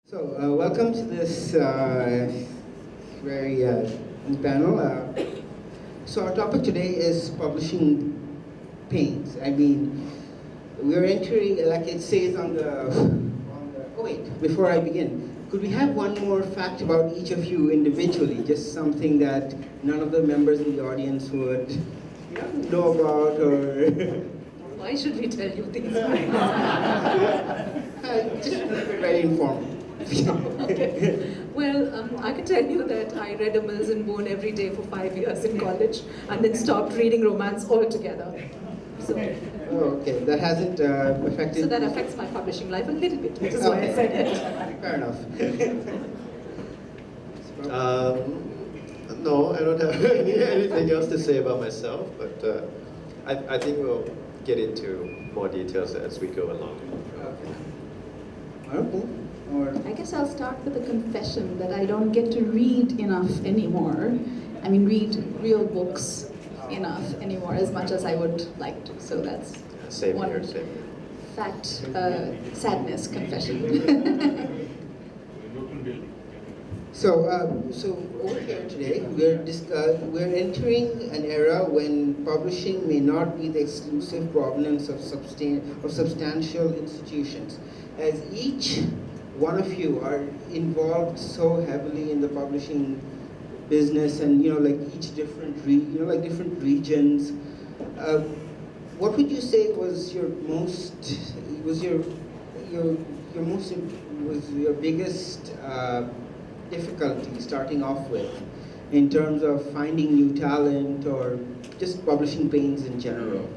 So, welcome to this very panel. So, our topic today is publishing pains. I mean, we're entering, like it says on the. Oh wait, before I begin, could we have one more fact about each of you individually? Just something that none of the members in the audience would know about, or Why should we tell you these things? just keep it very informal. Well, I can tell you that I read a Mills and Bourne every day for 5 years in college and then stopped reading romance altogether. So, Oh, okay, that hasn't affected. so that affects my publishing life a little bit, which is why I said it. Fair enough. No, I don't have anything else to say about myself, but I think we'll get into more details as we go along. Okay. Or I guess I'll start with a confession that I don't get to read enough anymore. I mean, read real books enough anymore as much as I would like to. So that's Same one here, same here. fact, sadness confession. so over here today, we're entering an era when publishing may not be the exclusive provenance of substantial institutions, as each one of you are involved so heavily in the publishing business, and like each different different regions. What would you say was your biggest difficulty starting off with, in terms of finding new talent or just publishing pains in general?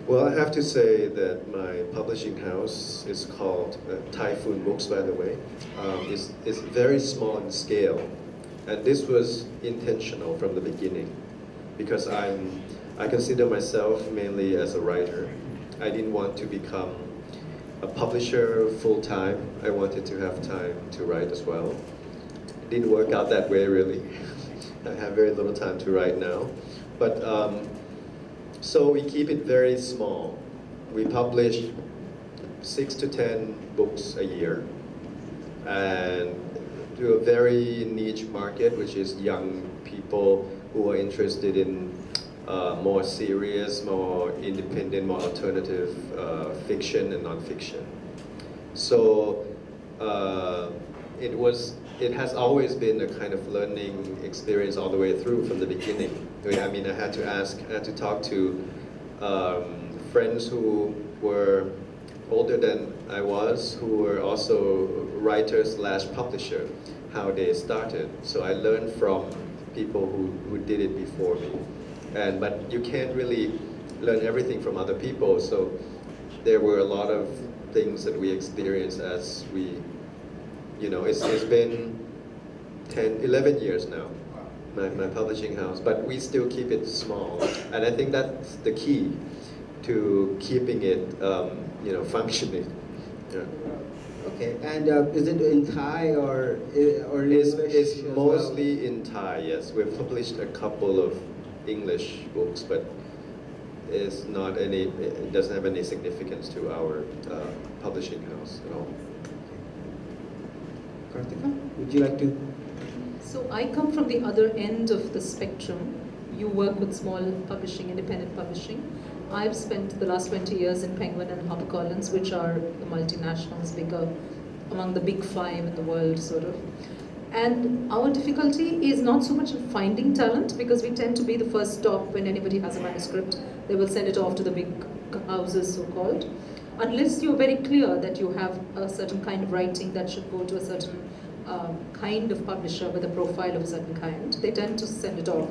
Well, I have to say that my publishing house is called Typhoon Books, by the way. It's very small in scale, and this was intentional from the beginning, because I consider myself mainly as a writer. I didn't want to become a publisher full-time. I wanted to have time to write as well. It didn't work out that way, really. I have very little time to write now. But so we keep it very small. We publish 6 to 10 books a year, and to a very niche market, which is young people who are interested in more serious, more independent, more alternative fiction and nonfiction. So it has always been a kind of learning experience all the way through from the beginning. I mean, I had to talk to friends who were older than I was, who were also writers / publisher, how they started. So I learned from people who did it before me. But you can't really learn everything from other people, so there were a lot of things that we experienced as we, it's been 11 years now, my publishing house, but we still keep it small, and I think that's the key to keeping it, functioning. Yeah. Okay, and is it in Thai or in It's English as well? mostly in Thai, yes. We've published a couple of English books, but it doesn't have any significance to our publishing house at all. Karthika, would you like to? So I come from the other end of the spectrum. You work with small publishing, independent publishing. I've spent the last 20 years in Penguin and HarperCollins, which are the multinationals, among the big 5 in the world, sort of. And our difficulty is not so much in finding talent, because we tend to be the first stop when anybody has a manuscript. They will send it off to the big houses, so-called. Unless you're very clear that you have a certain kind of writing that should go to a certain kind of publisher with a profile of a certain kind, they tend to send it off.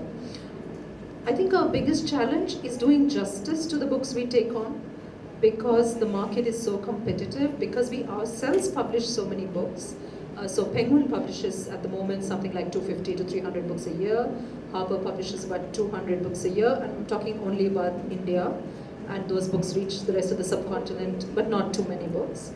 I think our biggest challenge is doing justice to the books we take on, because the market is so competitive, because we ourselves publish so many books. So Penguin publishes at the moment something like 250 to 300 books a year. Harper publishes about 200 books a year, and I'm talking only about India. And those books reach the rest of the subcontinent, but not too many books.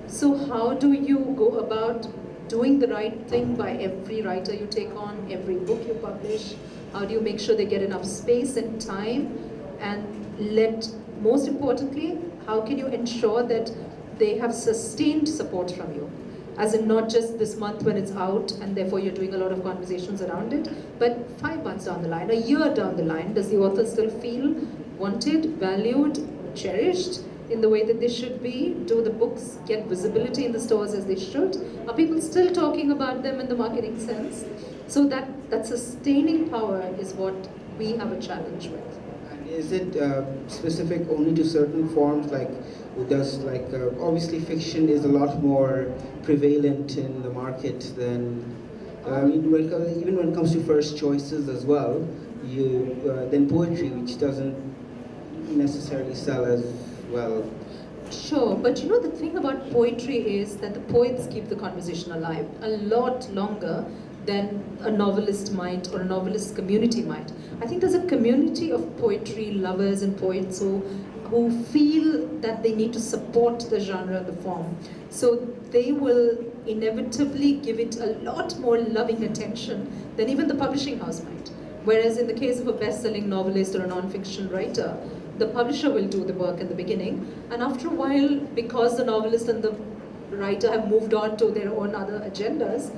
So how do you go about doing the right thing by every writer you take on, every book you publish? How do you make sure they get enough space and time, and let most importantly, how can you ensure that they have sustained support from you? As in not just this month when it's out and therefore you're doing a lot of conversations around it, but 5 months down the line, a year down the line, does the author still feel wanted, valued, cherished in the way that they should be? Do the books get visibility in the stores as they should? Are people still talking about them in the marketing sense? So that sustaining power is what we have a challenge with. And is it specific only to certain forms, like obviously fiction is a lot more prevalent in the market than even when it comes to first choices as well, than poetry, which doesn't necessarily sell as well. Sure, but you know the thing about poetry is that the poets keep the conversation alive a lot longer than a novelist might or a novelist community might. I think there's a community of poetry lovers and poets who feel that they need to support the genre, the form. So they will inevitably give it a lot more loving attention than even the publishing house might. Whereas in the case of a best-selling novelist or a non-fiction writer, the publisher will do the work in the beginning, and after a while, because the novelist and the writer have moved on to their own other agendas,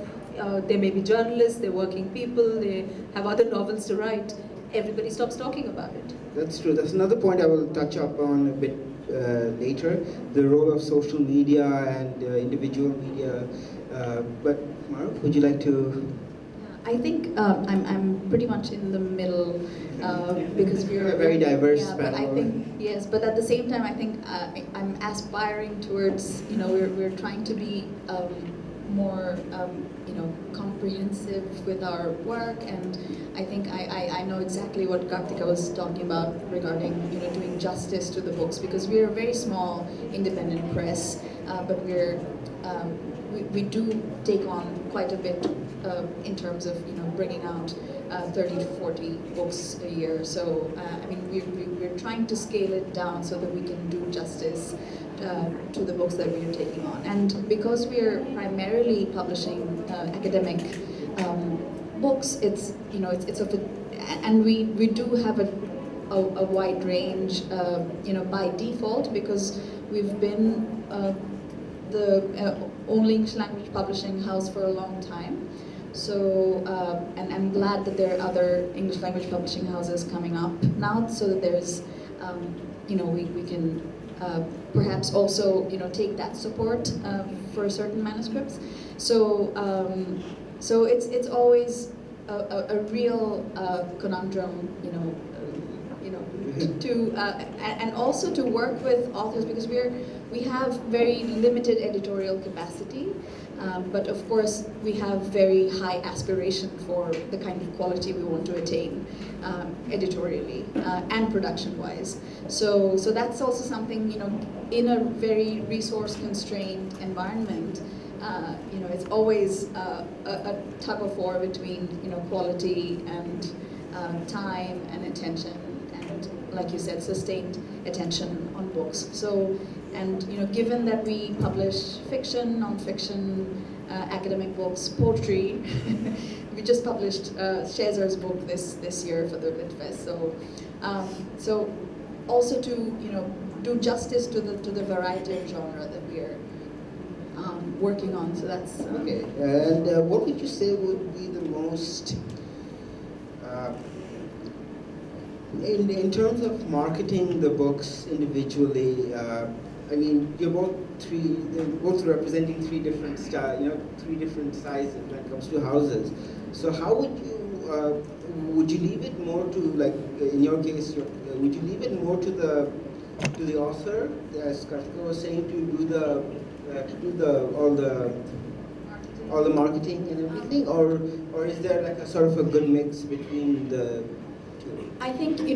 they may be journalists, they're working people, they have other novels to write, everybody stops talking about it. That's true. That's another point I will touch up on a bit later, the role of social media and individual media. But Maruk, would you like to? I think I'm pretty much in the middle because we're a very diverse yeah, but I panel. think yes, but at the same time, I think I'm aspiring towards, we're trying to be more comprehensive with our work, and I think I know exactly what Karthika was talking about regarding doing justice to the books, because we're a very small independent press, but we do take on quite a bit in terms of bringing out 30 to 40 books a year. So I mean we're trying to scale it down so that we can do justice to the books that we are taking on. And because we are primarily publishing academic books, it's of a, and we do have a wide range by default, because we've been the only English language publishing house for a long time. So, and I'm glad that there are other English language publishing houses coming up now, so that there's, we can perhaps also, take that support for certain manuscripts. So, so it's always a real conundrum, and also to work with authors, because we have very limited editorial capacity, but of course we have very high aspiration for the kind of quality we want to attain editorially and production-wise. So that's also something, in a very resource-constrained environment, it's always a tug of war between quality and time and attention, and like you said, sustained attention on books. So, and given that we publish fiction, non-fiction, academic books, poetry, we just published Shazer's book this year for the LitFest. So, so also to do justice to the variety of genre that we are working on. So that's okay. And what would you say would be the most in terms of marketing the books individually? I mean, you're both representing three different three different sizes when it comes to houses. So how would you leave it more to, like in your case, would you leave it more to the author, as Karthika was saying, to do all the marketing and everything, or is there like a sort of a good mix between the two? I think we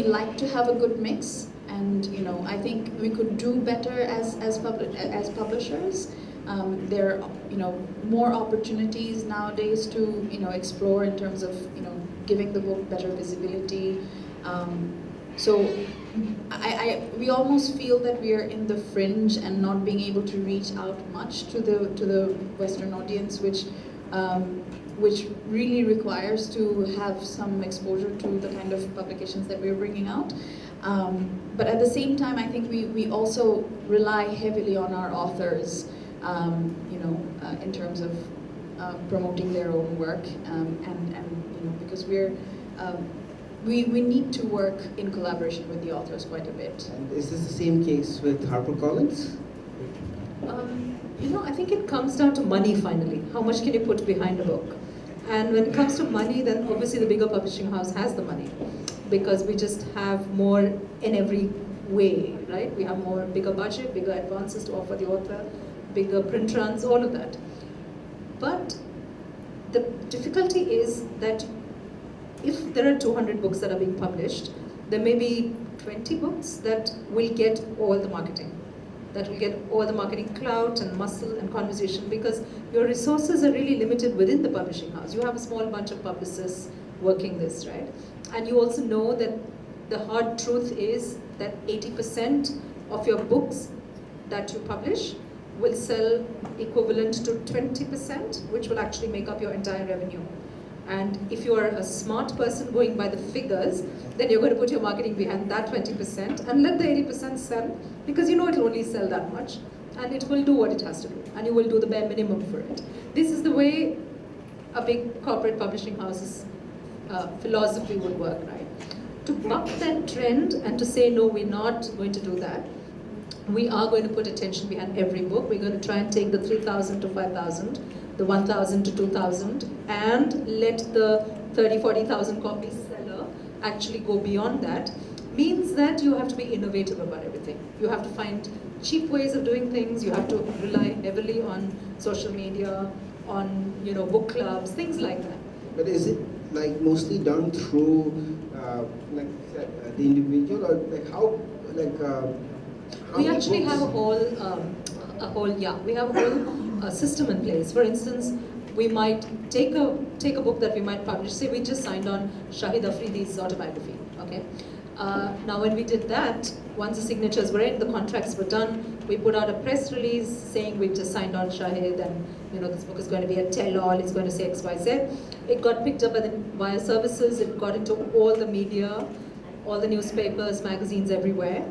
like to have a good mix, and I think we could do better as publishers. There are more opportunities nowadays to explore in terms of giving the book better visibility. So we almost feel that we are in the fringe and not being able to reach out much to the Western audience, which really requires to have some exposure to the kind of publications that we're bringing out. But at the same time, I think we also rely heavily on our authors, in terms of promoting their own work, and because we need to work in collaboration with the authors quite a bit. And is this the same case with HarperCollins? I think it comes down to money finally. How much can you put behind a book? And when it comes to money, then obviously the bigger publishing house has the money, because we just have more in every way, right? We have more, bigger budget, bigger advances to offer the author, bigger print runs, all of that. But the difficulty is that if there are 200 books that are being published, there may be 20 books that will get all the marketing, that will get all the marketing clout and muscle and conversation, because your resources are really limited within the publishing house. You have a small bunch of publicists working this, right? And you also know that the hard truth is that 80% of your books that you publish will sell equivalent to 20%, which will actually make up your entire revenue. And if you are a smart person going by the figures, then you're going to put your marketing behind that 20% and let the 80% sell, because you know it will only sell that much, and it will do what it has to do, and you will do the bare minimum for it. This is the way a big corporate publishing house's philosophy would work, right? To buck that trend and to say, no, we're not going to do that, we are going to put attention behind every book. We're going to try and take the 3,000 to 5,000, the 1,000 to 2,000, and let the 30, 40,000 copies seller actually go beyond that. Means that you have to be innovative about everything. You have to find cheap ways of doing things. You have to rely heavily on social media, on book clubs, things like that. But is it like mostly done through the individual, or like how we actually books? have a whole system in place. For instance, we might take a book that we might publish. Say we just signed on Shahid Afridi's autobiography. Okay. Now when we did that, once the signatures were in, the contracts were done, we put out a press release saying we've just signed on Shahid, and this book is going to be a tell-all, it's going to say XYZ. It got picked up via services, it got into all the media, all the newspapers, magazines, everywhere,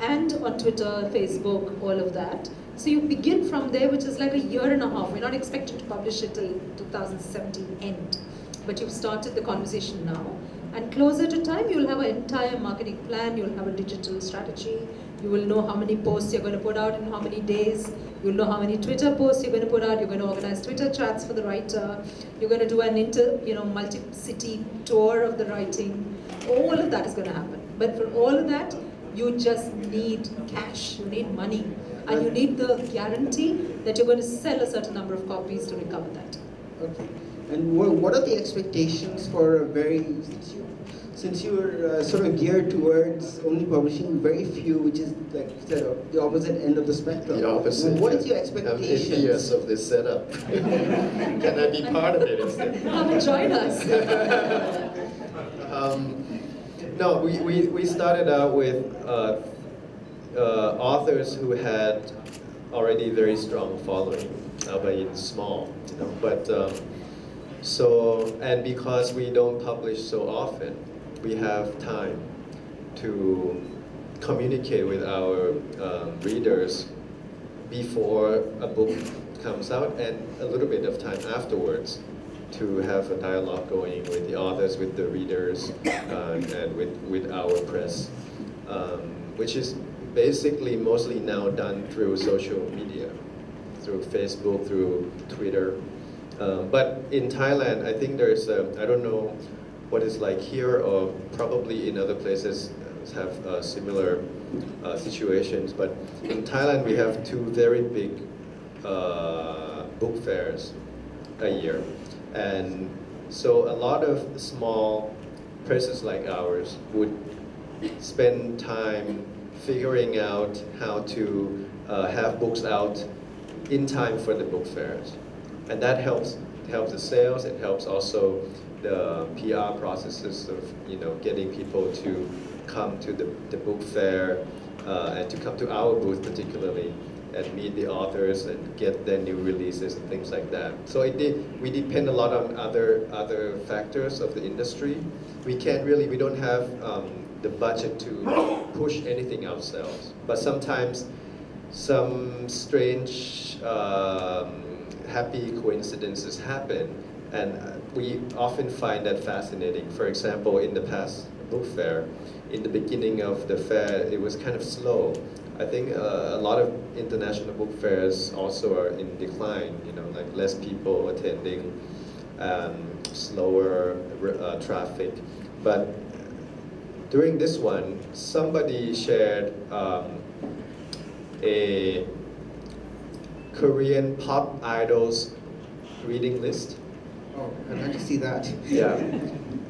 and on Twitter, Facebook, all of that. So you begin from there, which is like a year and a half. We're not expected to publish it till 2017 end, but you've started the conversation now. And closer to time, you'll have an entire marketing plan, you'll have a digital strategy, you will know how many posts you're going to put out in how many days, you'll know how many Twitter posts you're going to put out, you're going to organize Twitter chats for the writer, you're going to do an multi-city tour of the writing. All of that is going to happen. But for all of that, you just need cash, you need money, and you need the guarantee that you're going to sell a certain number of copies to recover that. Okay. And what are the expectations for since you're sort of geared towards only publishing very few, which is like you said, the opposite end of the spectrum. The opposite. What is your I'm expectations? envious of this setup. Can I be part of it instead? Come and join us. No, we started out with authors who had already very strong following, albeit small, But and because we don't publish so often, we have time to communicate with our readers before a book comes out, and a little bit of time afterwards to have a dialogue going with the authors, with the readers, and with our press, which is basically mostly now done through social media, through Facebook, through Twitter. But in Thailand, I think there's I don't know what it's like here, or probably in other places have similar situations, but in Thailand we have two very big book fairs a year. And so a lot of small presses like ours would spend time figuring out how to have books out in time for the book fairs. And that helps the sales, it helps also the PR processes of getting people to come to the book fair and to come to our booth particularly, and meet the authors and get their new releases and things like that. So we depend a lot on other factors of the industry. We don't have the budget to push anything ourselves. But sometimes some strange, happy coincidences happen, and we often find that fascinating. For example, in the past book fair, in the beginning of the fair, it was kind of slow. I think a lot of international book fairs also are in decline, you know, like less people attending, slower traffic. But during this one, somebody shared a Korean pop idols reading list. Oh, I'd like to see that. Yeah,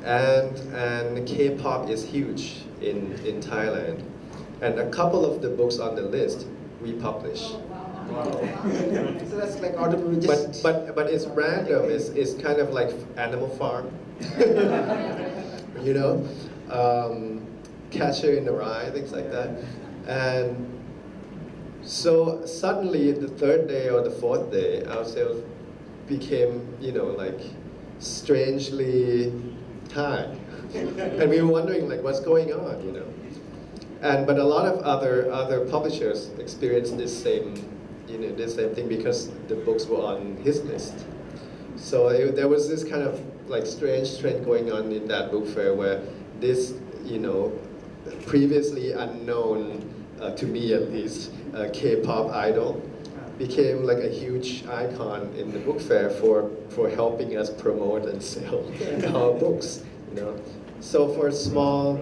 and K-pop is huge in Thailand, and a couple of the books on the list we publish. Wow. So that's like audible. Just But it's random. It's kind of like Animal Farm, you know, Catcher in the Rye, things like that, and so suddenly the third day or the fourth day, our sales became, you know, like strangely high, and we were wondering like what's going on, you know. But a lot of other publishers experienced this same, you know, this same thing because the books were on his list. So there was this kind of like strange trend going on in that book fair where this, you know, previously unknown, to me at least, K-pop idol became like a huge icon in the book fair for helping us promote and sell our books, you know. So for small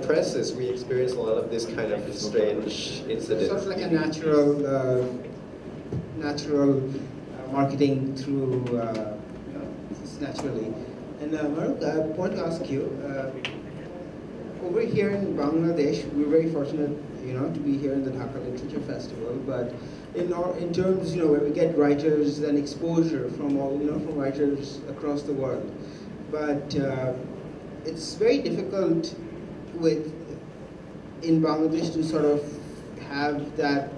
presses, we experience a lot of this kind of strange incidents. sort of like a natural marketing through just naturally. And Maruk, I want to ask you, over here in Bangladesh, we're very fortunate, you know, to be here in the Dhaka Literature Festival. But in terms, you know, where we get writers and exposure from all, you know, from writers across the world. But it's very difficult in Bangladesh to sort of have that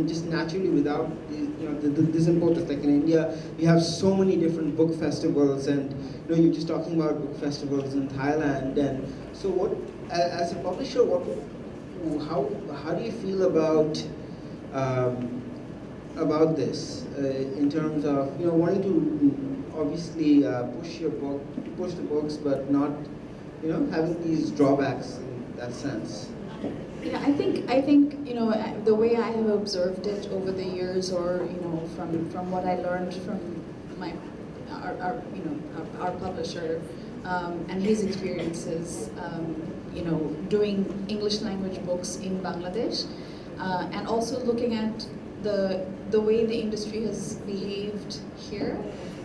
just naturally without, you know, this importance. Like in India, we have so many different book festivals, and you know, you're just talking about book festivals in Thailand. And so, what, as a publisher, how do you feel about this in terms of, you know, wanting to obviously push the books, but not, you know, having these drawbacks in that sense? Yeah, I think you know, the way I have observed it over the years, or you know, from what I learned from our publisher and his experiences, you know, doing English language books in Bangladesh, and also looking at the way the industry has behaved here.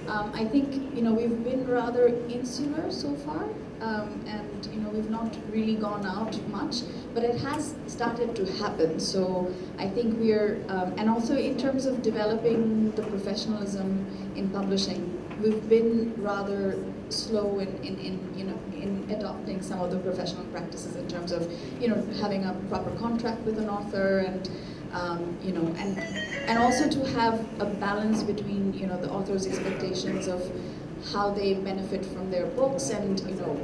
I think, you know, we've been rather insular so far, and you know, we've not really gone out much, but it has started to happen. So I think we're, and also in terms of developing the professionalism in publishing, we've been rather slow in adopting some of the professional practices in terms of, you know, having a proper contract with an author, and you know, and also to have a balance between, you know, the author's expectations of how they benefit from their books, and you know,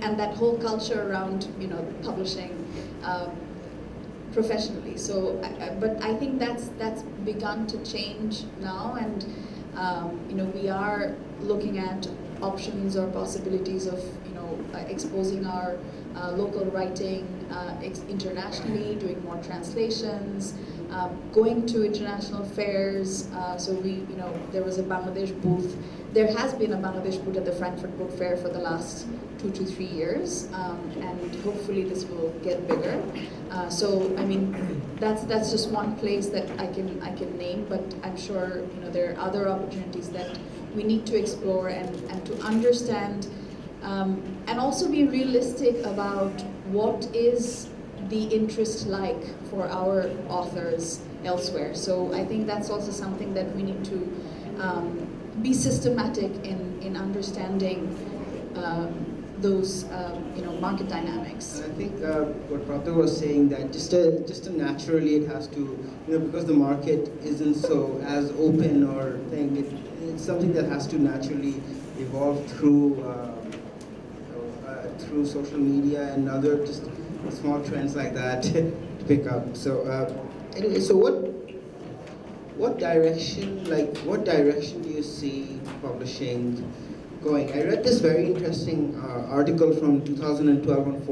and that whole culture around, you know, publishing professionally. So, but I think that's begun to change now, and you know, we are looking at options or possibilities of, you know, exposing our local writing internationally, doing more translations, going to international fairs. So we, you know, there was a Bangladesh booth. There has been a Bangladesh booth at the Frankfurt Book Fair for the last 2 to 3 years, and hopefully this will get bigger. So I mean, that's just one place that I can name, but I'm sure, you know, there are other opportunities that we need to explore and to understand, and also be realistic about what is the interest like for our authors elsewhere. So I think that's also something that we need to be systematic in understanding those you know, market dynamics. And I think what Pratha was saying, that just naturally it has to, you know, because the market isn't so as open or thing, it's something that has to naturally evolve through through social media and other just small trends like that to pick up. So anyway, so what direction do you see publishing going? I read this very interesting article from 2012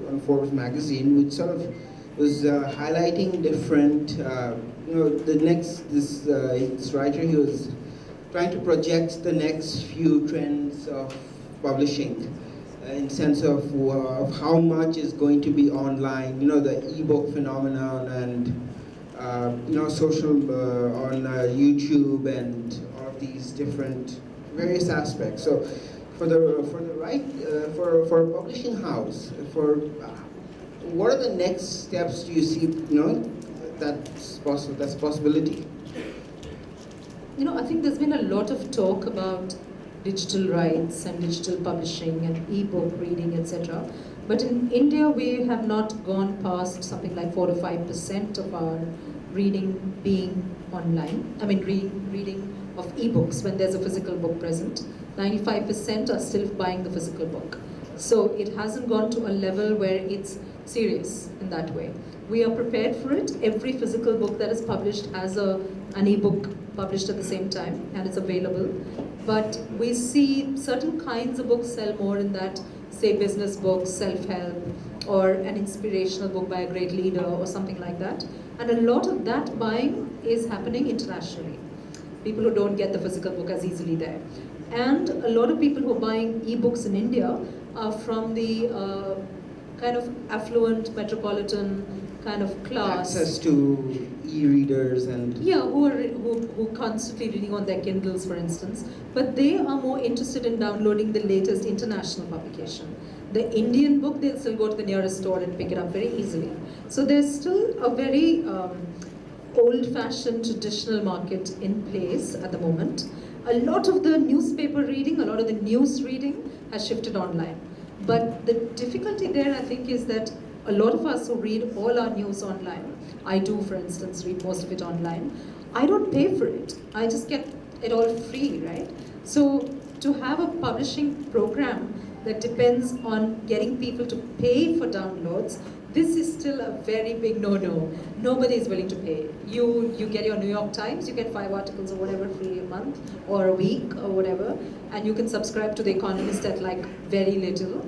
on Forbes magazine, which sort of was highlighting different, this writer, he was trying to project the next few trends of publishing in sense of how much is going to be online, the ebook phenomenon and social on YouTube and all of these different various aspects. So for a publishing house, what are the next steps do you see, that's possibility? I think there's been a lot of talk about digital rights and digital publishing and e-book reading, etc. But in India, we have not gone past something like 4 to 5% of our reading being online. I mean, reading of e-books when there's a physical book present. 95% are still buying the physical book. So it hasn't gone to a level where it's serious in that way. We are prepared for it. Every physical book that is published has an e-book published at the same time, and it's available. But we see certain kinds of books sell more in that, say, business books, self-help, or an inspirational book by a great leader or something like that. And a lot of that buying is happening internationally. People who don't get the physical book as easily there. And a lot of people who are buying e-books in India are from the kind of affluent, metropolitan kind of class. Access to e-readers and... Yeah, who constantly reading on their Kindles, for instance. But they are more interested in downloading the latest international publication. The Indian book, they'll still go to the nearest store and pick it up very easily. So there's still a very old-fashioned traditional market in place at the moment. A lot of the newspaper reading, a lot of the news reading has shifted online. But the difficulty there, I think, is that a lot of us who read all our news online, I do, for instance, read most of it online, I don't pay for it. I just get it all free, right? So to have a publishing program that depends on getting people to pay for downloads, this is still a very big no-no. Nobody is willing to pay. You get your New York Times, you get 5 articles or whatever free a month or a week or whatever, and you can subscribe to The Economist at like very little.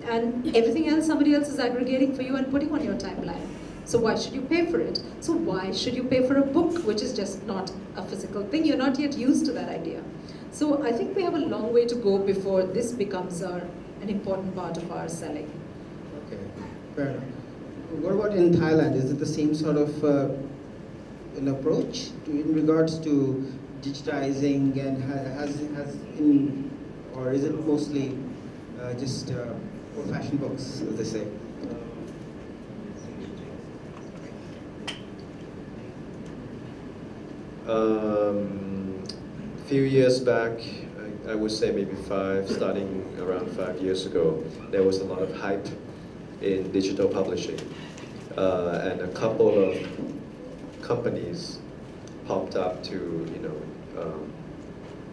And everything else, somebody else is aggregating for you and putting on your timeline. So why should you pay for it? So why should you pay for a book, which is just not a physical thing? You're not yet used to that idea. So I think we have a long way to go before this becomes an important part of our selling. Okay, fair enough. What about in Thailand? Is it the same sort of an approach in regards to digitizing, and or is it mostly just old-fashioned books, as they say? Few years back, I would say maybe starting around 5 years ago, there was a lot of hype in digital publishing, and a couple of companies popped up to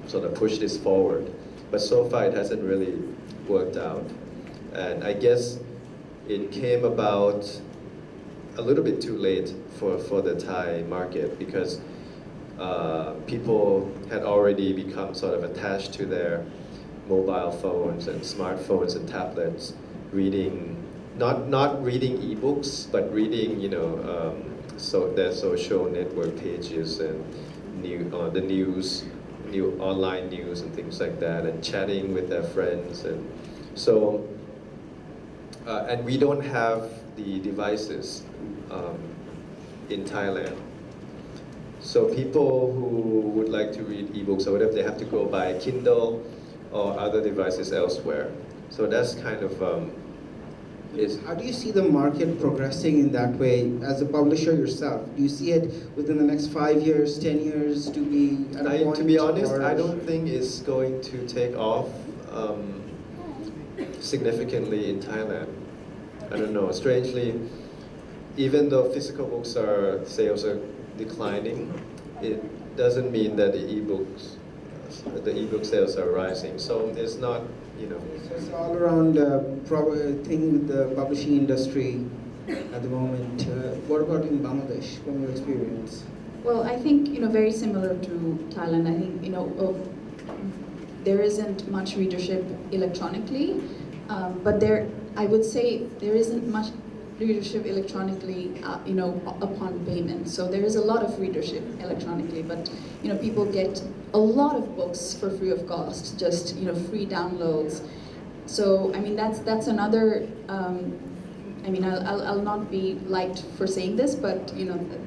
sort of push this forward. But so far it hasn't really worked out, and I guess it came about a little bit too late for the Thai market, because people had already become sort of attached to their mobile phones and smartphones and tablets, reading, not reading ebooks, but reading, so their social network pages and the news, new online news and things like that, and chatting with their friends, and so and we don't have the devices in Thailand. So people who would like to read ebooks or whatever, they have to go buy Kindle or other devices elsewhere. So that's kind of How do you see the market progressing in that way as a publisher yourself? Do you see it within the next 5 years, 10 years to be at a point? To be honest, I don't think it's going to take off significantly in Thailand. I don't know. Strangely, even though physical books sales are declining, it doesn't mean that the ebooks the ebook sales are rising. So it's not, you know. So it's all around thing with the publishing industry at the moment. What about in Bangladesh, from your experience? Well, I think, very similar to Thailand. I think, there isn't much readership electronically, but I would say there isn't much readership electronically, upon payment. So there is a lot of readership electronically, but, people get a lot of books for free of cost, just, free downloads. So, I mean, that's another, I'll not be liked for saying this, but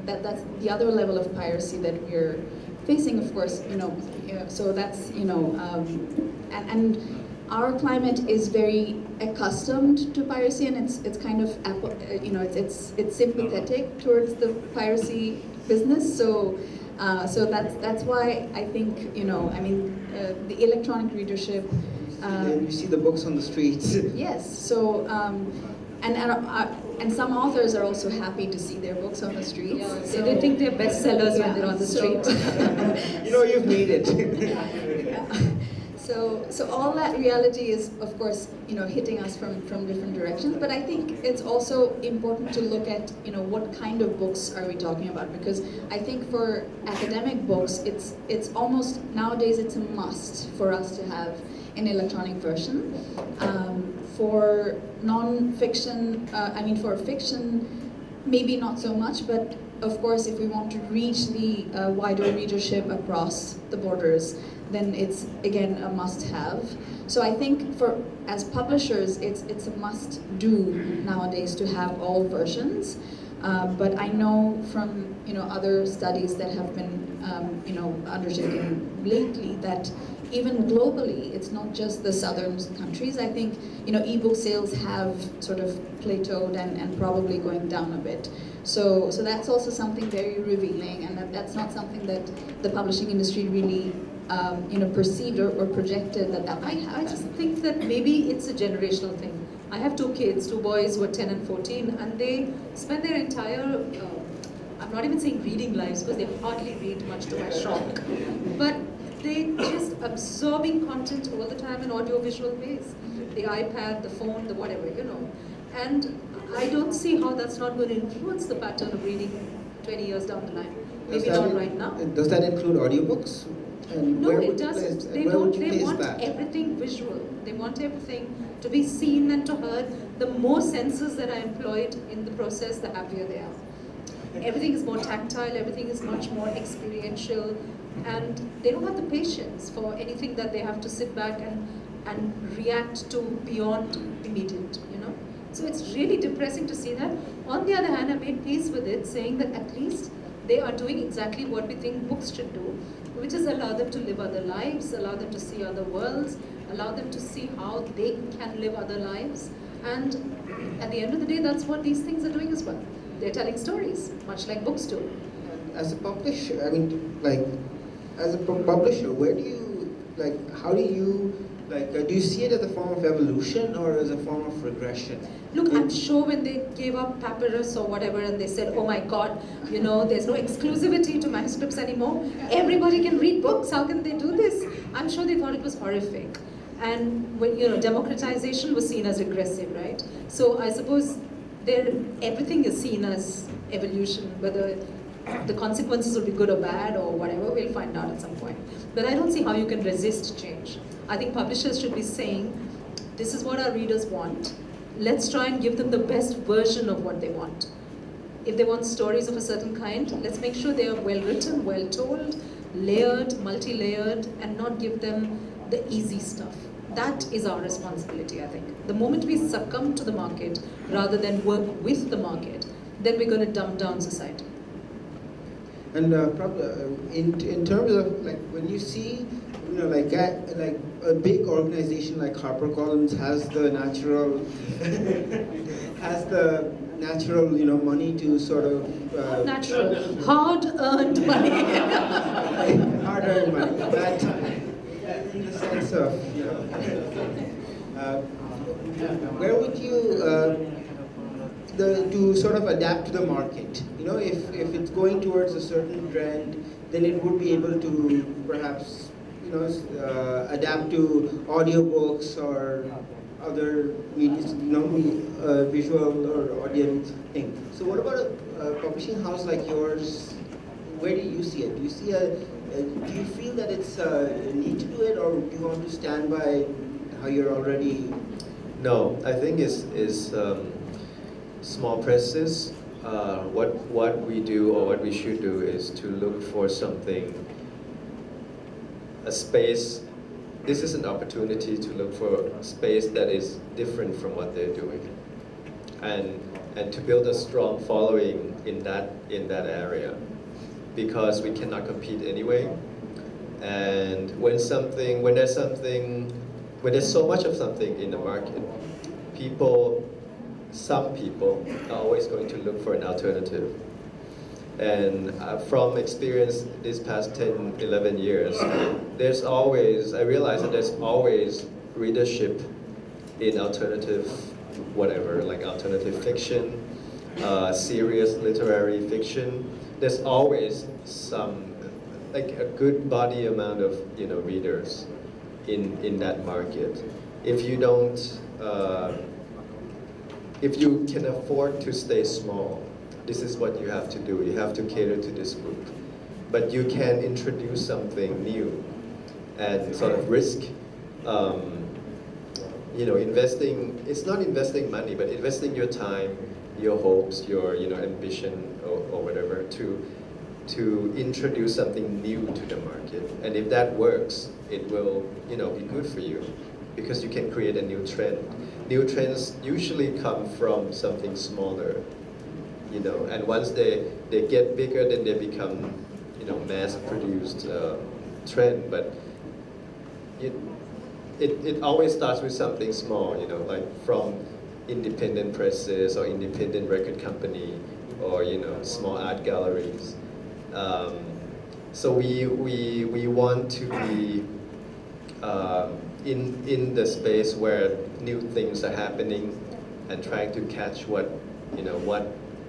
that's the other level of piracy that we're facing, of course. So that's and our climate is very accustomed to piracy, and it's kind of it's sympathetic towards the piracy business. So that's why I think the electronic readership. You see the books on the streets. Yes. So. And some authors are also happy to see their books on the streets. Yeah, so they think they're bestsellers when they're on the street. You've made it. So all that reality is, of course, hitting us from different directions. But I think it's also important to look at, what kind of books are we talking about? Because I think for academic books, it's almost nowadays it's a must for us to have an electronic version. For non-fiction, for fiction, maybe not so much, but of course, if we want to reach the wider readership across the borders, then it's again a must-have. So I think as publishers, it's a must-do nowadays to have all versions. But I know from other studies that have been undertaken lately that even globally, it's not just the southern countries. I think ebook sales have sort of plateaued and probably going down a bit. So that's also something very revealing, and that's not something that the publishing industry really perceived or projected that might happen. I just think that maybe it's a generational thing. I have two kids, two boys who are 10 and 14, and they spend their entire, I'm not even saying reading lives, because they hardly read, much to my shock, but they just absorbing content all the time in audio-visual ways. The iPad, the phone, the whatever, And I don't see how that's not going to influence the pattern of reading 20 years down the line. Maybe not right now. Does that include audiobooks? And no, it doesn't. They want everything visual. They want everything to be seen and to heard. The more senses that are employed in the process, the happier they are. Everything is more tactile, everything is much more experiential, and they don't have the patience for anything that they have to sit back and react to beyond immediate, So it's really depressing to see that. On the other hand, I made peace with it, saying that at least they are doing exactly what we think books should do, which is allow them to live other lives, allow them to see other worlds, allow them to see how they can live other lives. And at the end of the day, that's what these things are doing as well. They're telling stories, much like books do. As a publisher, where do you, how do you, do you see it as a form of evolution or as a form of regression? Look, I'm sure when they gave up papyrus or whatever and they said, oh my God, there's no exclusivity to manuscripts anymore. Everybody can read books. How can they do this? I'm sure they thought it was horrific. And when, democratization was seen as regressive, right? So I suppose everything is seen as evolution, whether the consequences will be good or bad or whatever, we'll find out at some point. But I don't see how you can resist change. I think publishers should be saying, this is what our readers want. Let's try and give them the best version of what they want. If they want stories of a certain kind, let's make sure they are well written, well told, layered, multi-layered, and not give them the easy stuff. That is our responsibility, I think. The moment we succumb to the market rather than work with the market, then we're going to dumb down society. And in terms of when you see, a big organization like HarperCollins has the natural money to sort of natural, hard-earned money. Hard-earned money. But in the sense of where would you to sort of adapt to the market? If it's going towards a certain trend, then it would be able to perhaps adapt to audiobooks or other media, visual or audio thing. So what about a publishing house like yours? Where do you see it? Do you see do you feel that it's a need to do it, or do you want to stand by how you're already? No, I think it's small presses. What we do or what we should do is to look for something, a space. This is an opportunity to look for a space that is different from what they're doing, and to build a strong following in that area, because we cannot compete anyway. And when there's so much of something in the market, some people are always going to look for an alternative. And from experience this past 10, 11 years, I realize that there's always readership in alternative whatever, like alternative fiction, serious literary fiction. There's always like a good body amount of readers in that market. If you don't, if you can afford to stay small, this is what you have to do. You have to cater to this group. But you can introduce something new and sort of risk, investing, it's not investing money, but investing your time, your hopes, your ambition or whatever to introduce something new to the market. And if that works, it will be good for you, because you can create a new trend. New trends usually come from something smaller, and once they get bigger, then they become mass-produced trend. But it always starts with something small, like from independent presses or independent record company or small art galleries. So we want to be in the space where new things are happening, and trying to catch what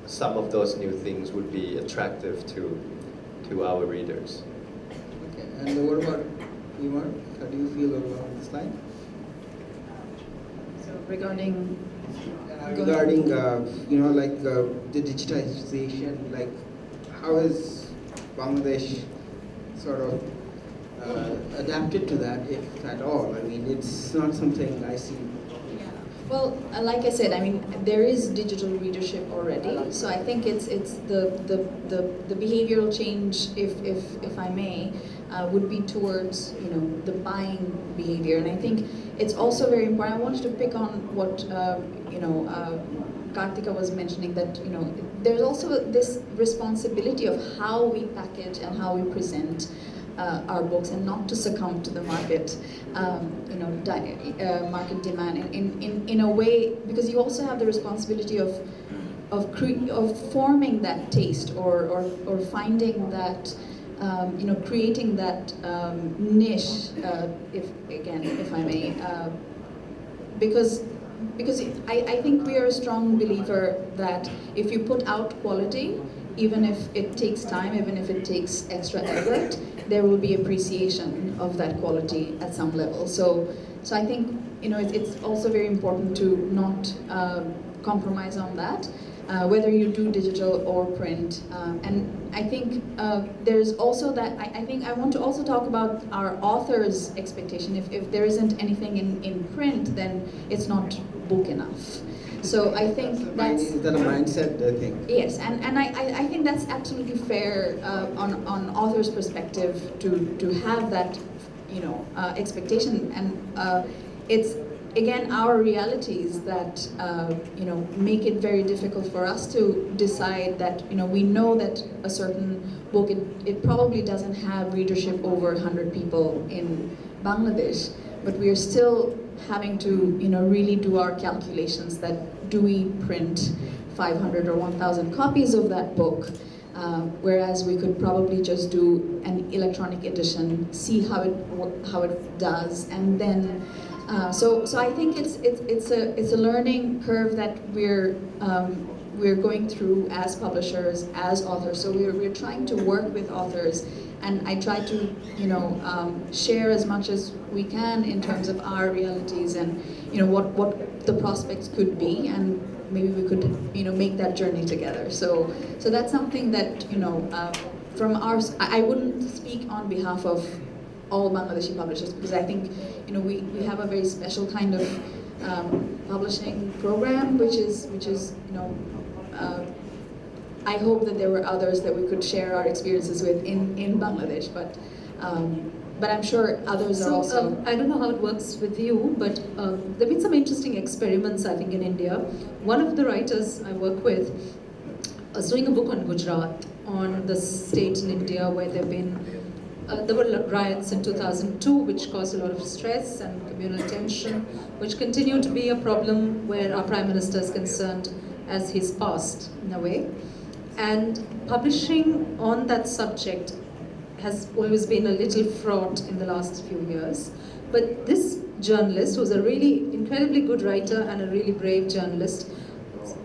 some of those new things would be attractive to our readers. Okay, and what about you, Mark? How do you feel about this line? So regarding the digitization, like how is Bangladesh sort of adapted to that, if at all? I mean, it's not something I see. Well, like I said, I mean, there is digital readership already. So I think it's the behavioral change, if I may, would be towards the buying behavior. And I think it's also very important. I wanted to pick on what Kartika was mentioning, that there's also this responsibility of how we package and how we present our books, and not to succumb to the market, market demand in a way, because you also have the responsibility of forming that taste or finding that creating that niche, if I may, because I think we are a strong believer that if you put out quality, even if it takes time, even if it takes extra effort, there will be appreciation of that quality at some level. So I think it's also very important to not compromise on that, whether you do digital or print. And I think there's also that, I think I want to also talk about our authors' expectation. If there isn't anything in print, then it's not book enough. So I think that's... Is that a mindset thing? Yes, and I think that's absolutely fair on author's perspective to have that, expectation. And it's, again, our realities that, make it very difficult for us to decide that, we know that a certain book, it probably doesn't have readership over 100 people in Bangladesh, but we are still having to, really do our calculations that do we print 500 or 1,000 copies of that book, whereas we could probably just do an electronic edition, see how it does, and then so I think it's a learning curve that we're going through as publishers, as authors. So we're trying to work with authors and I try to, share as much as we can in terms of our realities and, what the prospects could be, and maybe we could, make that journey together. So that's something that, from our, I wouldn't speak on behalf of all Bangladeshi publishers, because I think, we have a very special kind of publishing program, which is, I hope that there were others that we could share our experiences with in Bangladesh, but I'm sure others are also. I don't know how it works with you, but there have been some interesting experiments, I think, in India. One of the writers I work with was doing a book on Gujarat, on the state in India where there were riots in 2002, which caused a lot of stress and communal tension, which continue to be a problem where our Prime Minister is concerned as he's passed, in a way. And publishing on that subject has always been a little fraught in the last few years. But this journalist, who's a really incredibly good writer and a really brave journalist,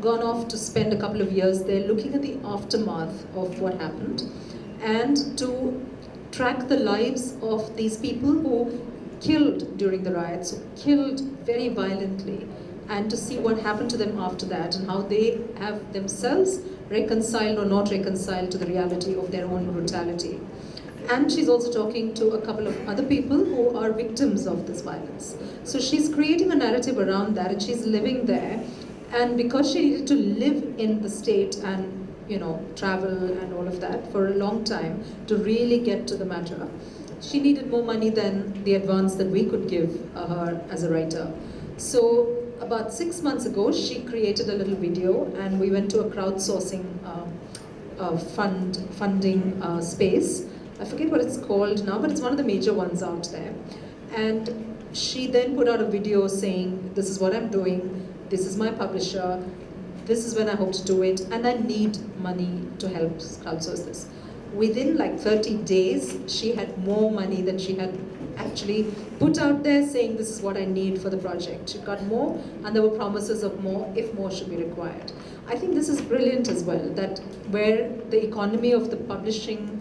gone off to spend a couple of years there looking at the aftermath of what happened and to track the lives of these people who killed during the riots, who killed very violently, and to see what happened to them after that and how they have themselves reconciled or not reconciled to the reality of their own brutality. And she's also talking to a couple of other people who are victims of this violence. So she's creating a narrative around that, and she's living there. And because she needed to live in the state and travel and all of that for a long time to really get to the matter, she needed more money than the advance that we could give her as a writer. So about 6 months ago, she created a little video, and we went to a crowdsourcing funding space. I forget what it's called now, but it's one of the major ones out there. And she then put out a video saying, this is what I'm doing, this is my publisher, this is when I hope to do it, and I need money to help crowdsource this. Within like 30 days, she had more money than she had actually put out there, saying this is what I need for the project. She got more, and there were promises of more if more should be required. I think this is brilliant as well, that where the economy of the publishing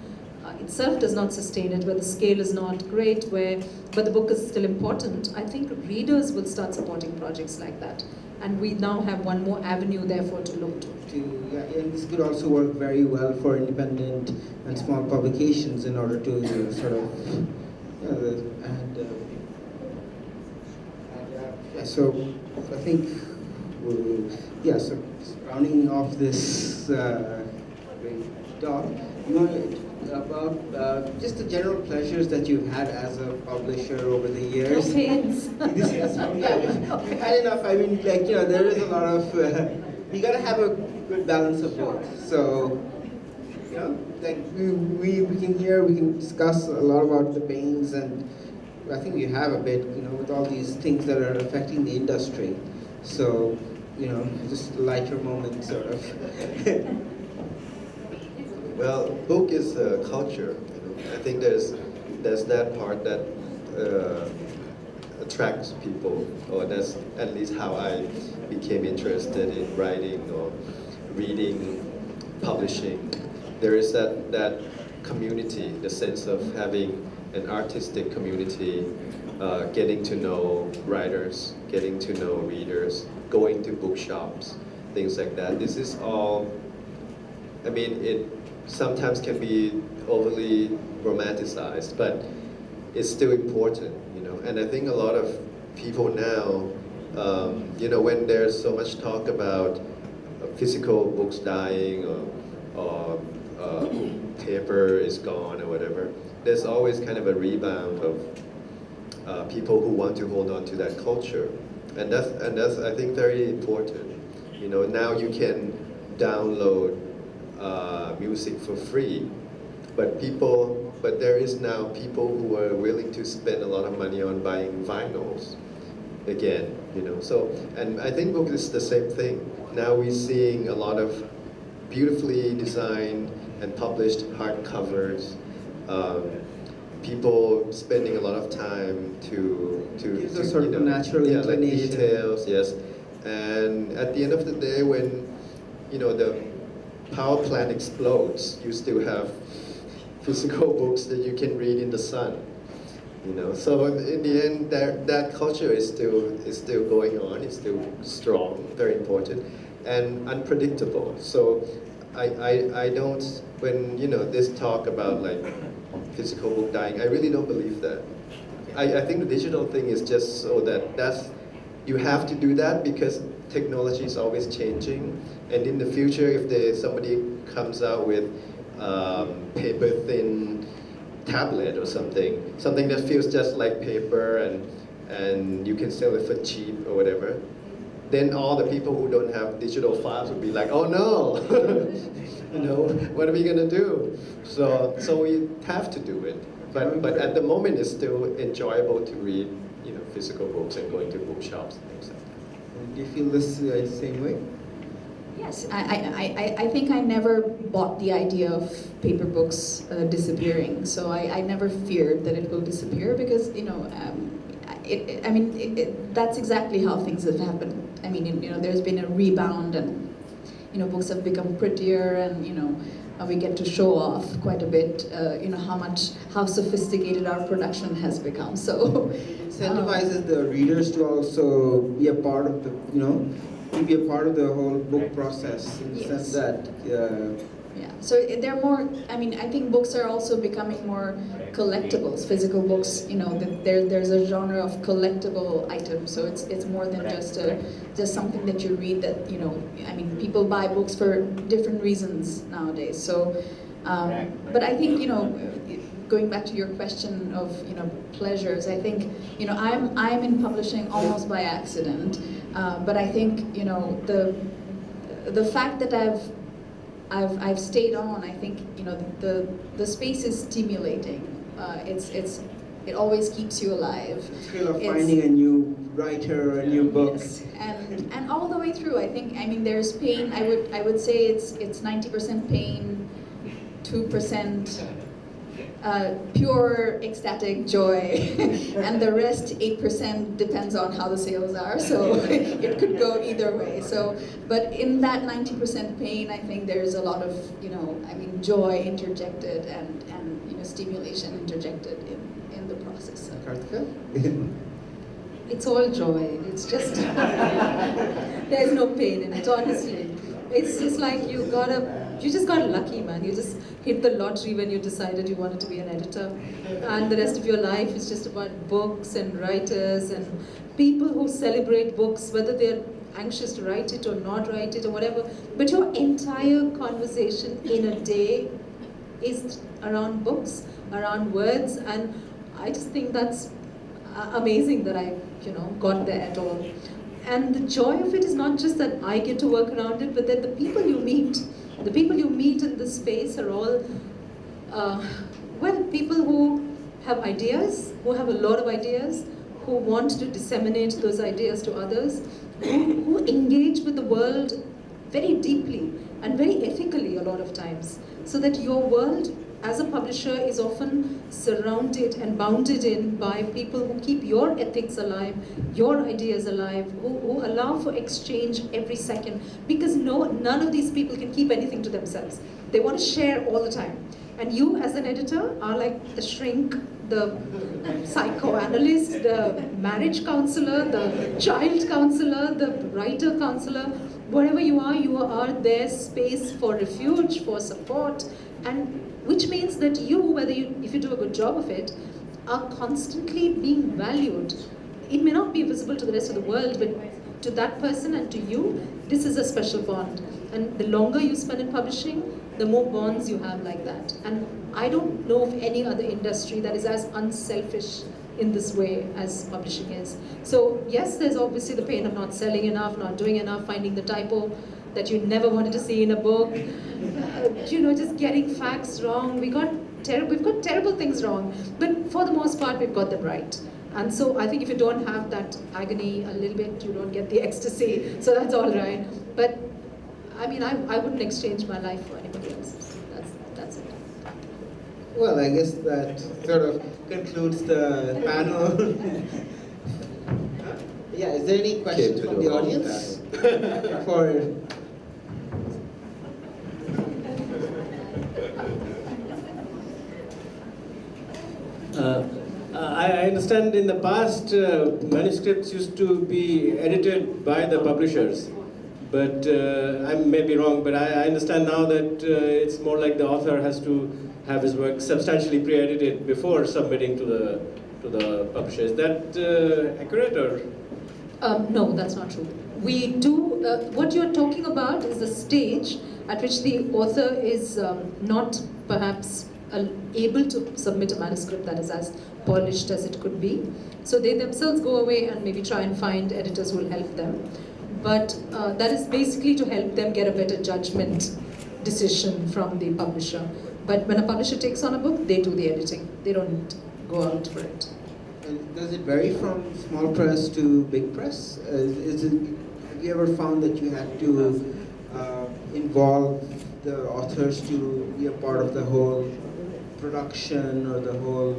itself does not sustain it, where the scale is not great, but the book is still important, I think readers will start supporting projects like that. And we now have one more avenue, therefore, to look to. And this could also work very well for independent and small publications in order to sort of, so I think, so rounding off this talk, about just the general pleasures that you've had as a publisher over the years. Pains. We've had enough. I mean, there is a lot of. We gotta have a good balance of both. So, we can discuss a lot about the pains, and I think we have a bit, with all these things that are affecting the industry. So, just a lighter moment, sort of. Well, book is a culture. I think there's that part that attracts people, or that's at least how I became interested in writing or reading, publishing. There is that community, the sense of having an artistic community, getting to know writers, getting to know readers, going to bookshops, things like that. This is all, it sometimes can be overly romanticized, but it's still important, And I think a lot of people now, when there's so much talk about physical books dying or paper is gone or whatever, there's always kind of a rebound of people who want to hold on to that culture, and that's I think very important. Now you can download music for free, but there is now people who are willing to spend a lot of money on buying vinyls again, So, and I think book is the same thing. Now we're seeing a lot of beautifully designed and published hardcovers. People spending a lot of time to gives a sort of natural inclination. Like details, yes. And at the end of the day, when the power plant explodes, you still have physical books that you can read in the sun. You know, so in the end, that culture is still going on. It's still strong, very important, and unpredictable. So I don't, when this talk about like physical book dying, I really don't believe that. I think the digital thing is just so that's you have to do that because technology is always changing, and in the future, if somebody comes out with paper thin tablet or something that feels just like paper and you can sell it for cheap or whatever, then all the people who don't have digital files will be like, oh no, what are we gonna do? So we have to do it. But at the moment, it's still enjoyable to read, physical books and going to bookshops and things like that. Do you feel this same way? Yes, I think I never bought the idea of paper books disappearing. So I never feared that it will disappear because that's exactly how things have happened. I mean, there's been a rebound, and books have become prettier, and we get to show off quite a bit. How sophisticated our production has become. So it incentivizes the readers to also be a part of the to be a part of the whole book process in the sense that. Yeah, so they're more, I think books are also becoming more collectibles, physical books, there's a genre of collectible items, so it's more than just something that you read that, people buy books for different reasons nowadays, so, but I think, going back to your question of, pleasures, I think, I'm in publishing almost by accident, but I think, the fact that I've stayed on. I think the space is stimulating. It always keeps you alive. The thrill of finding a new writer or a new book. Yes, and all the way through. I think there's pain. I would say it's 90% pain, 2% pure ecstatic joy, and the rest 8% depends on how the sales are, so it could go either way. So, but in that 90% pain, I think there's a lot of joy interjected and stimulation interjected in the process. Karthika? It's all joy. It's just there's no pain in it. Honestly, it's just like you just got lucky, man. You just hit the lottery when you decided you wanted to be an editor, and the rest of your life is just about books and writers and people who celebrate books, whether they're anxious to write it or not write it or whatever. But your entire conversation in a day is around books, around words, and I just think that's amazing that I, got there at all. And the joy of it is not just that I get to work around it, but that the people you meet in this space are all, people who have ideas, who have a lot of ideas, who want to disseminate those ideas to others, who engage with the world very deeply and very ethically a lot of times, so that your world as a publisher is often surrounded and bounded in by people who keep your ethics alive, your ideas alive, who allow for exchange every second, because none of these people can keep anything to themselves. They want to share all the time. And you as an editor are like the shrink, the psychoanalyst, the marriage counselor, the child counselor, the writer counselor, whatever you are their space for refuge, for support, and which means that if you do a good job of it, are constantly being valued. It may not be visible to the rest of the world, but to that person and to you, this is a special bond. And the longer you spend in publishing, the more bonds you have like that. And I don't know of any other industry that is as unselfish in this way as publishing is. So yes, there's obviously the pain of not selling enough, not doing enough, finding the typo that you never wanted to see in a book, just getting facts wrong. We've got terrible things wrong, but for the most part, we've got them right. And so I think if you don't have that agony a little bit, you don't get the ecstasy, so that's all right. But I wouldn't exchange my life for anybody else's. That's it. Well, I guess that sort of concludes the panel. Yeah, is there any questions from the audience? understand in the past, manuscripts used to be edited by the publishers. But I may be wrong, but I understand now that it's more like the author has to have his work substantially pre-edited before submitting to the publisher. Is that accurate, or? No, that's not true. We do, what you're talking about is the stage at which the author is not perhaps able to submit a manuscript that is as polished as it could be. So they themselves go away and maybe try and find editors who will help them. But that is basically to help them get a better judgment decision from the publisher. But when a publisher takes on a book, they do the editing. They don't go out for it. And does it vary from small press to big press? Have you ever found that you had to involve the authors to be a part of the whole production or the whole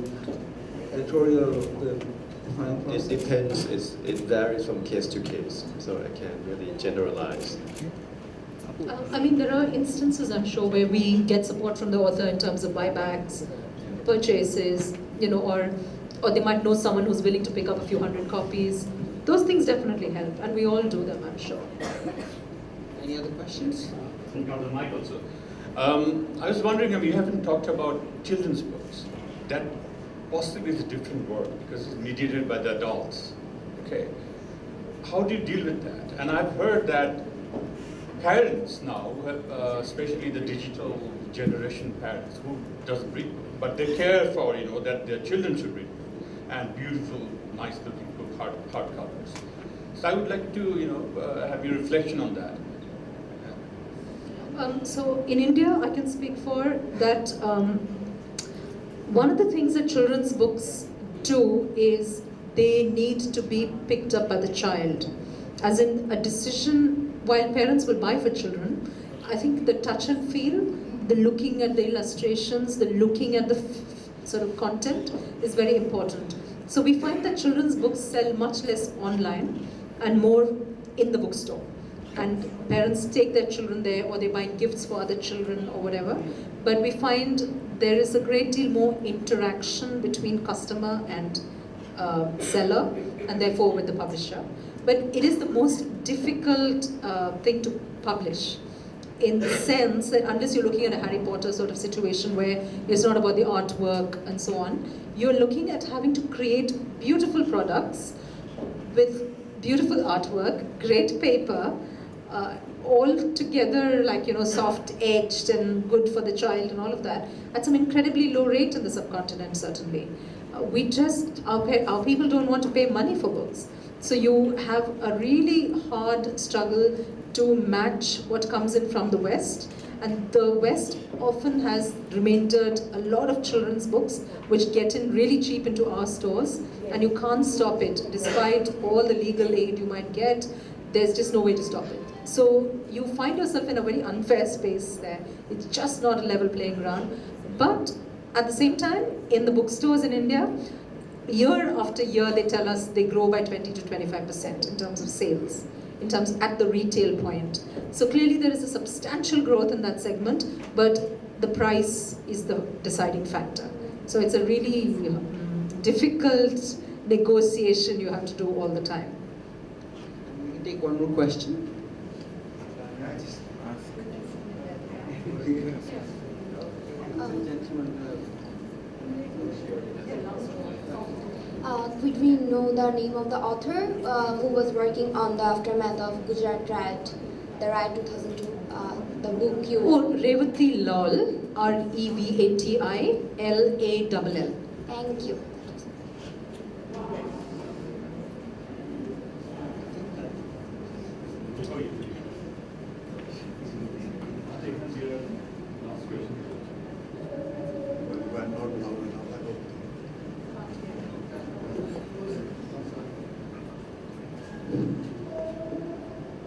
editorial, the final process? It depends. It varies from case to case, so I can't really generalize. I mean, there are instances, I'm sure, where we get support from the author in terms of buybacks, purchases, or they might know someone who's willing to pick up a few hundred copies. Those things definitely help, and we all do them, I'm sure. Any other questions? Got the mic also. I was wondering, you haven't talked about children's books. That possibly is a different world because it's mediated by the adults. Okay. How do you deal with that? And I've heard that parents now, especially the digital generation parents who doesn't read, but they care for, that their children should read, and beautiful, nice looking book, hard covers. So I would like to, have your reflection on that. So in India, I can speak for that. One of the things that children's books do is they need to be picked up by the child. As in a decision, while parents will buy for children, I think the touch and feel, the looking at the illustrations, the looking at the sort of content is very important. So we find that children's books sell much less online and more in the bookstore. And parents take their children there, or they buy gifts for other children or whatever. But we find there is a great deal more interaction between customer and seller, and therefore with the publisher. But it is the most difficult thing to publish, in the sense that unless you're looking at a Harry Potter sort of situation where it's not about the artwork and so on, you're looking at having to create beautiful products with beautiful artwork, great paper, all together soft edged and good for the child and all of that, at some incredibly low rate in the subcontinent certainly. Our people don't want to pay money for books. So you have a really hard struggle to match what comes in from the West. And the West often has remaindered a lot of children's books which get in really cheap into our stores, and you can't stop it. Despite all the legal aid you might get, there's just no way to stop it. So you find yourself in a very unfair space there. It's just not a level playing ground. But at the same time, in the bookstores in India, year after year they tell us they grow by 20 to 25% in terms of sales, in terms at the retail point. So clearly there is a substantial growth in that segment, but the price is the deciding factor. So it's a really difficult negotiation you have to do all the time. We can take one more question. Could we know the name of the author who was working on the aftermath of Gujarat riot, the riot 2002, the book you... Oh, Revati Lal, Revati-Lall. Thank you.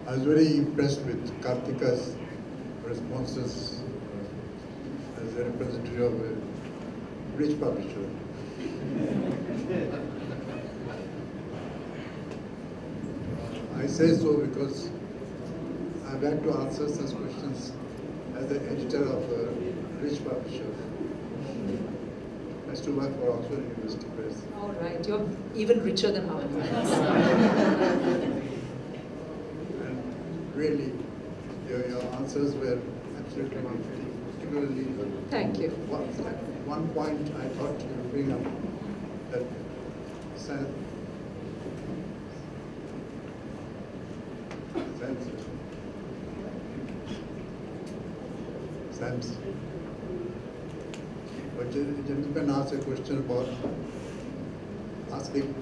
I was very impressed with Kartika's responses as a representative of a rich publisher. I say so because I've had to answer such questions as the editor of a rich publisher. used to work for Oxford University Press. All right, you're even richer than Harvard. And really, your answers were absolutely particularly. Thank you. One point I thought you would bring up, that Sam's. But a gentleman asked a question about asking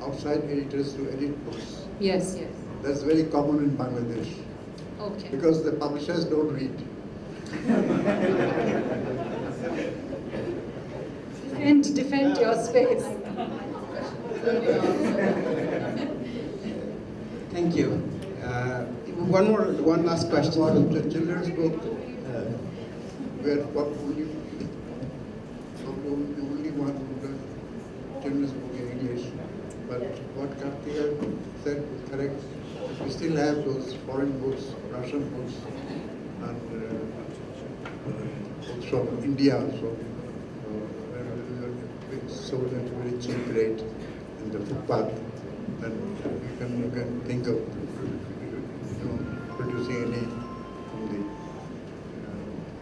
outside editors to edit books. Yes, yes. That's very common in Bangladesh Okay. because the publishers don't read. Defend your space. Thank you. One last question. About the children's book, where what the only one who does children's book in English. But what Kartika said was correct. We still have those foreign books, Russian books, and books from India also, sold at a very cheap rate in the footpath. And you can think of producing any from the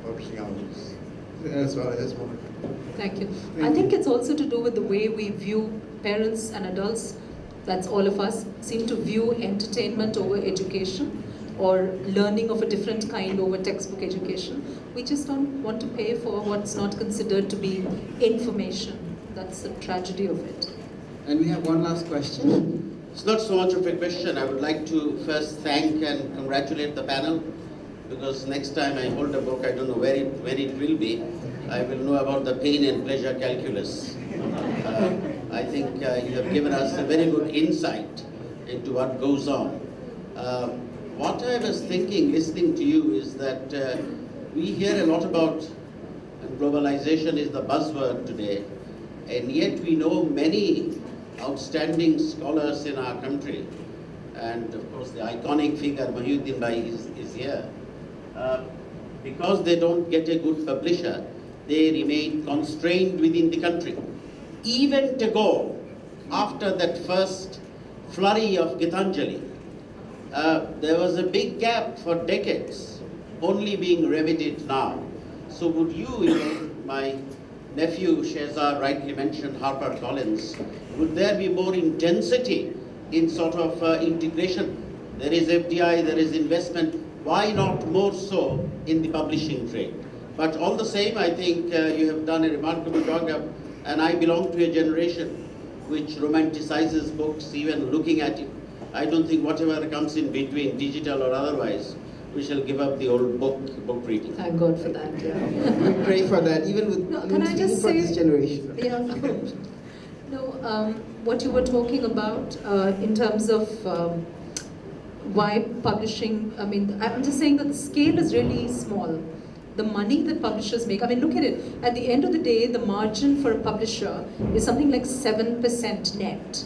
publishing houses. That's all I just wanted to. Thank you. I think it's also to do with the way we view parents and adults, that's all of us, seem to view entertainment over education or learning of a different kind over textbook education. We just don't want to pay for what's not considered to be information. That's the tragedy of it. And we have one last question. It's not so much of a question. I would like to first thank and congratulate the panel, because next time I hold a book, I don't know where it will be. I will know about the pain and pleasure calculus. I think you have given us a very good insight into what goes on. What I was thinking, listening to you, is that we hear a lot about, and globalization is the buzzword today, and yet we know many outstanding scholars in our country, and of course the iconic figure Muhyiddin Bhai is here. Because they don't get a good publisher, they remain constrained within the country. Even Tagore, after that first flurry of Gitanjali, there was a big gap for decades, only being remedied now. So would you, my nephew Shehzad rightly mentioned HarperCollins, would there be more intensity in sort of integration? There is FDI, there is investment. Why not more so in the publishing trade? But all the same, I think you have done a remarkable job, and I belong to a generation which romanticizes books, even looking at it. I don't think whatever comes in between, digital or otherwise, we shall give up the old book reading. Thank God for that. Yeah. We pray for that, even with Can I just for say, this generation. Yeah. No, what you were talking about in terms of why publishing, I mean, I'm just saying that the scale is really small. The money that publishers make, I mean, look at it. At the end of the day, the margin for a publisher is something like 7% net.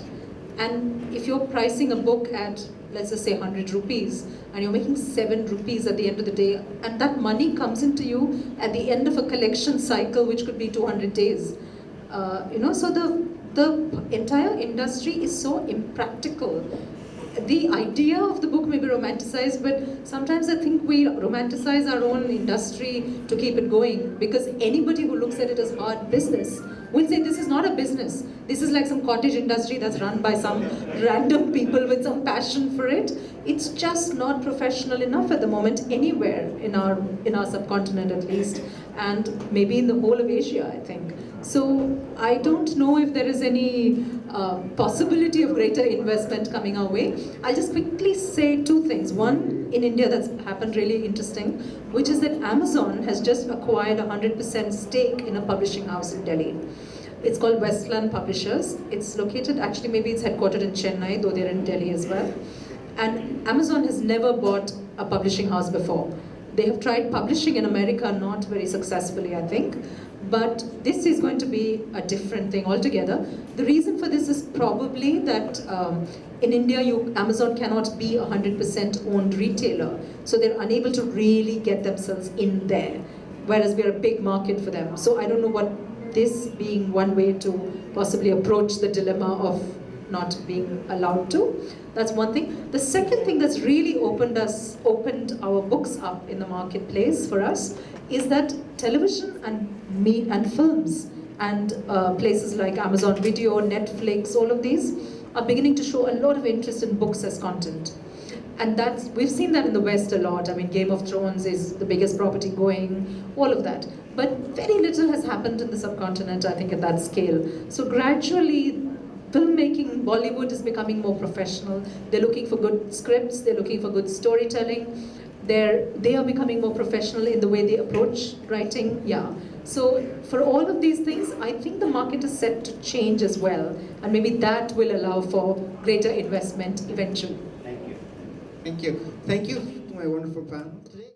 And if you're pricing a book at, let's just say 100 rupees, and you're making 7 rupees at the end of the day, and that money comes into you at the end of a collection cycle, which could be 200 days. So the entire industry is so impractical. The idea of the book may be romanticized, but sometimes I think we romanticize our own industry to keep it going, because anybody who looks at it as hard business will say this is not a business. This is like some cottage industry that's run by some random people with some passion for it. It's just not professional enough at the moment anywhere in our subcontinent at least, and maybe in the whole of Asia, I think. So I don't know if there is any possibility of greater investment coming our way. I'll just quickly say two things. One, in India that's happened really interesting, which is that Amazon has just acquired 100% stake in a publishing house in Delhi. It's called Westland Publishers. It's located, actually maybe it's headquartered in Chennai, though they're in Delhi as well. And Amazon has never bought a publishing house before. They have tried publishing in America, not very successfully, I think. But this is going to be a different thing altogether. The reason for this is probably that in India, Amazon cannot be a 100% owned retailer. So they're unable to really get themselves in there, whereas we're a big market for them. So I don't know this being one way to possibly approach the dilemma of not being allowed to. That's one thing. The second thing that's really opened our books up in the marketplace for us is that television and films and places like Amazon Video, Netflix, all of these are beginning to show a lot of interest in books as content. And we've seen that in the West a lot. I mean, Game of Thrones is the biggest property going, all of that. But very little has happened in the subcontinent, I think, at that scale. So gradually, filmmaking, Bollywood is becoming more professional. They're looking for good scripts, they're looking for good storytelling. They are becoming more professional in the way they approach writing, yeah. So for all of these things, I think the market is set to change as well. And maybe that will allow for greater investment eventually. Thank you. Thank you to my wonderful panel today.